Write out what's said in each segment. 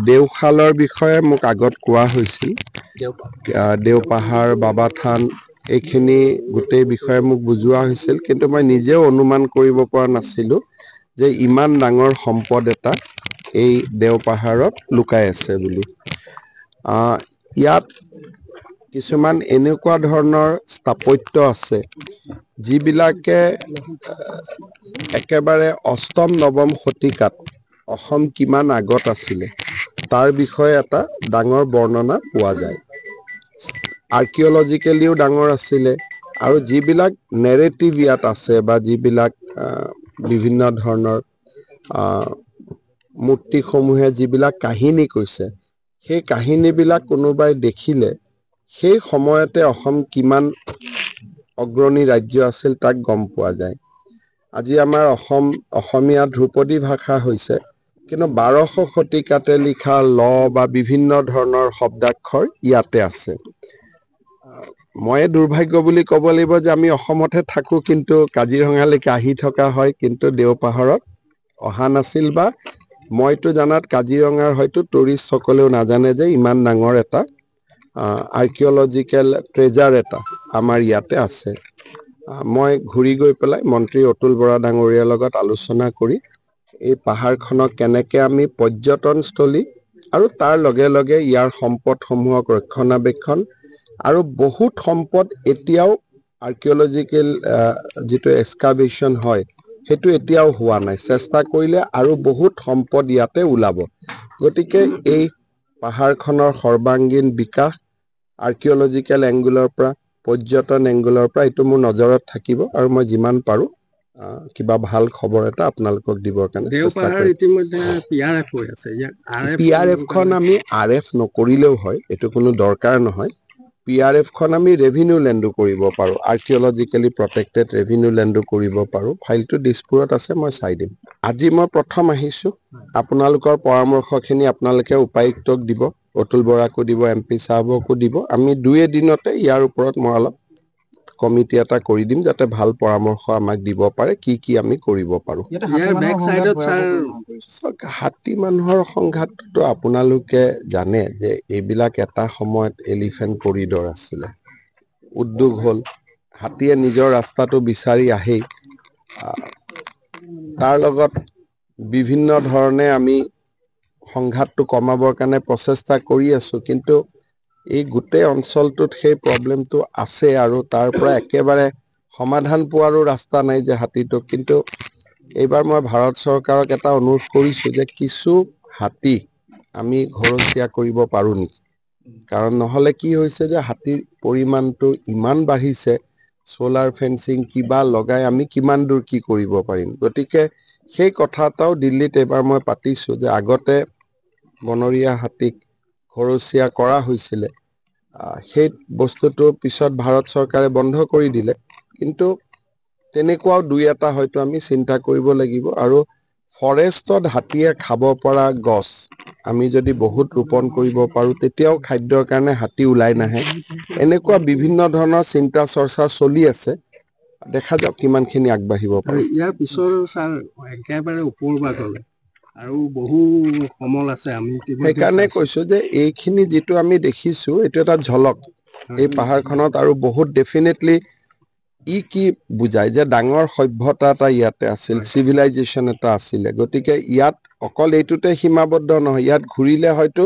দেওশালৰ বিষয়ে মোক আগত কোৱা হৈছিল দেওপাহাৰ বাবা থান এইখিনি গোটেই বিষয়ে মোক বুজোৱা হৈছিল কিন্তু মই নিজেও অনুমান কৰিব পৰা নাছিলোঁ যে ইমান ডাঙৰ সম্পদ এটা এই দেওপাহাৰত লুকাই আছে বুলি ইয়াত কিছুমান এনেকুৱা ধৰণৰ স্থাপত্য আছে যিবিলাকে একেবাৰে অষ্টম নৱম শতিকাত অসম কিমান আগত আছিলে তাৰ বিষয়ে এটা ডাঙৰ বৰ্ণনা পোৱা যায় আৰ্কিঅলজিকেলিও ডাঙৰ আছিলে আৰু যিবিলাক নেৰেটিভ ইয়াত আছে বা যিবিলাক বিভিন্ন ধৰণৰ মূৰ্তিসমূহে যিবিলাক কাহিনী কৈছে সেই কাহিনীবিলাক কোনোবাই দেখিলে সেই সময়তে অসম কিমান অগ্ৰণী ৰাজ্য আছিল তাক গম পোৱা যায় আজি আমাৰ অসমীয়া ধ্ৰুপদী ভাষা হৈছে কিন্তু 1200 শতিকাতে লিখা ল বা বিভিন্ন ধৰণৰ শব্দাক্ষৰ ইয়াতে আছে মই দুৰ্ভাগ্য বুলি ক'ব লাগিব যে আমি অসমতে থাকো কিন্তু কাজিৰঙালৈকে আহি থকা হয় কিন্তু দেওপাহাৰত অহা নাছিল বা মইতো জানাত কাজিৰঙাৰ হয়তো টুৰিষ্ট সকলেও নাজানে যে ইমান ডাঙৰ এটা আৰ্কিঅলজিকেল ট্ৰেজাৰ এটা আমাৰ ইয়াতে আছে মই ঘূৰি গৈ পেলাই মন্ত্ৰী অতুল বৰা ডাঙৰীয়াৰ লগত আলোচনা কৰি এই পাহাৰখনক কেনেকৈ আমি পৰ্যটনস্থলী আৰু তাৰ লগে লগে ইয়াৰ সম্পদসমূহক ৰক্ষণাবেক্ষণ আৰু বহুত সম্পদ এতিয়াও আৰ্কিঅলজিকেল যিটো এক্সকাভেশ্যন হয় সেইটো এতিয়াও হোৱা নাই চেষ্টা কৰিলে আৰু বহুত সম্পদ ইয়াতে ওলাব গতিকে এই পাহাৰখনৰ সৰ্বাংগীন বিকাশ আৰ্কিঅলজিকেল এংগুলৰ পৰা পৰ্যটন এংগুলৰ পৰা এইটো মোৰ নজৰত থাকিব আৰু মই যিমান পাৰোঁ কিবা ভাল খবৰ এটা আপোনালোকক দিবৰ কাৰণে PRFখন আমি RF নকৰিলেও হয় এইটো কোনো দৰকাৰ নহয় PRFখন আমি ৰেভিনিউ লেণ্ডো কৰিব পাৰোঁ আৰ্কিঅলজিকেলি প্ৰটেক্টেড ৰেভিনিউ লেণ্ডো কৰিব পাৰোঁ ফাইলটো দিছপুৰত আছে মই চাই দিম আজি মই প্ৰথম আহিছোঁ আপোনালোকৰ পৰামৰ্শখিনি আপোনালোকে উপায়ুক্তক দিব অতুল বৰাকো দিব MP সাহেবকো দিব আমি 2 দিনতে ইয়াৰ ওপৰত মই অলপ কমিটি এটা কৰি দিম যাতে ভাল পৰামৰ্শ আমাক দিব পাৰে কি আমি কৰিব পাৰোঁ হাতী মানুহৰ সংঘাতটো আপোনালোকে জানে যে এইবিলাক এটা সময়ত এলিফেণ্ট কৰিডৰ আছিলে উদ্যোগ হ'ল হাতীয়ে নিজৰ ৰাস্তাটো বিচাৰি আহেই তাৰ লগত বিভিন্ন ধৰণে আমি সংঘাতটো কমাবৰ কাৰণে প্ৰচেষ্টা কৰি আছোঁ কিন্তু এই গোটেই অঞ্চলটোত সেই প্ৰব্লেমটো আছে আৰু তাৰ পৰা একেবাৰে সমাধান পোৱাৰো ৰাস্তা নাই যে হাতীটোক কিন্তু এইবাৰ মই ভাৰত চৰকাৰক এটা অনুৰোধ কৰিছোঁ যে কিছু হাতী আমি ঘৰচীয়া কৰিব পাৰোঁ নেকি কাৰণ নহ'লে কি হৈছে যে হাতীৰ পৰিমাণটো ইমান বাঢ়িছে সোলাৰ ফেন্সিং কিবা লগাই আমি কিমান দূৰ কি কৰিব পাৰিম গতিকে সেই কথা এটাও দিল্লীত এবাৰ মই পাতিছোঁ যে আগতে বনৰীয়া হাতীক ঘৰচীয়া কৰা হৈছিলে সেই বস্তুটো পিছত ভাৰত চৰকাৰে বন্ধ কৰি দিলে কিন্তু তেনেকুৱাও 2-এটা হয়তো আমি চিন্তা কৰিব লাগিব আৰু ফৰেষ্টত হাতীয়ে খাব পৰা গছ আমি যদি বহুত ৰোপণ কৰিব পাৰোঁ তেতিয়াও খাদ্যৰ কাৰণে হাতী ওলাই নাহে এনেকুৱা বিভিন্ন ধৰণৰ চিন্তা চৰ্চা চলি আছে দেখা যাওক কিমানখিনি আগবাঢ়িব পাৰে ইয়াৰ পিছৰ স্যাৰ একেবাৰে ওপৰবাগলৈ আৰু বহু সমল আছে আমি সেইকাৰণে কৈছোঁ যে এইখিনি যিটো আমি দেখিছোঁ এইটো এটা ঝলক এই পাহাৰখনত আৰু বহুত ডেফিনেটলি কি বুজায় যে ডাঙৰ সভ্যতা এটা ইয়াতে আছিল চিভিলাইজেশ্যন এটা আছিলে গতিকে ইয়াত অকল এইটোতে সীমাবদ্ধ নহয় ইয়াত ঘূৰিলে হয়তো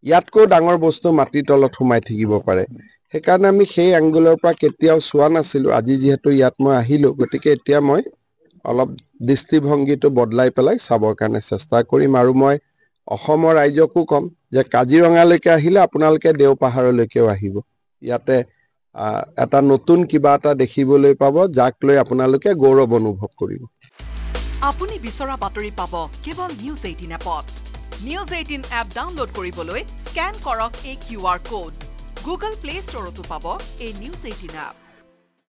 ইয়াতকৈ ডাঙৰ বস্তু মাটিৰ তলত সোমাই থাকিব পাৰে সেইকাৰণে আমি সেই এংগুলৰ পৰা কেতিয়াও চোৱা নাছিলোঁ আজি যিহেতু ইয়াত মই আহিলোঁ গতিকে এতিয়া মই অলপ দৃষ্টিভংগীটো বদলাই পেলাই চাবৰ কাৰণে চেষ্টা কৰিম আৰু মই অসমৰ ৰাইজকো ক'ম যে কাজিৰঙালৈকে আহিলে আপোনালোকে দেওপাহাৰলৈকেও আহিব ইয়াতে এটা নতুন কিবা এটা দেখিবলৈ পাব যাক লৈ আপোনালোকে গৌৰৱ অনুভৱ কৰিব আপুনি বিচৰা বাতৰি পাব কেৱল নিউজ 18 এপত নিউজ 18 এপ ডাউনলোড কৰিবলৈ স্ক্যান কৰক এই QR কোড গুগল প্লে ষ্টৰতো পাব এই নিউজ 18 এপ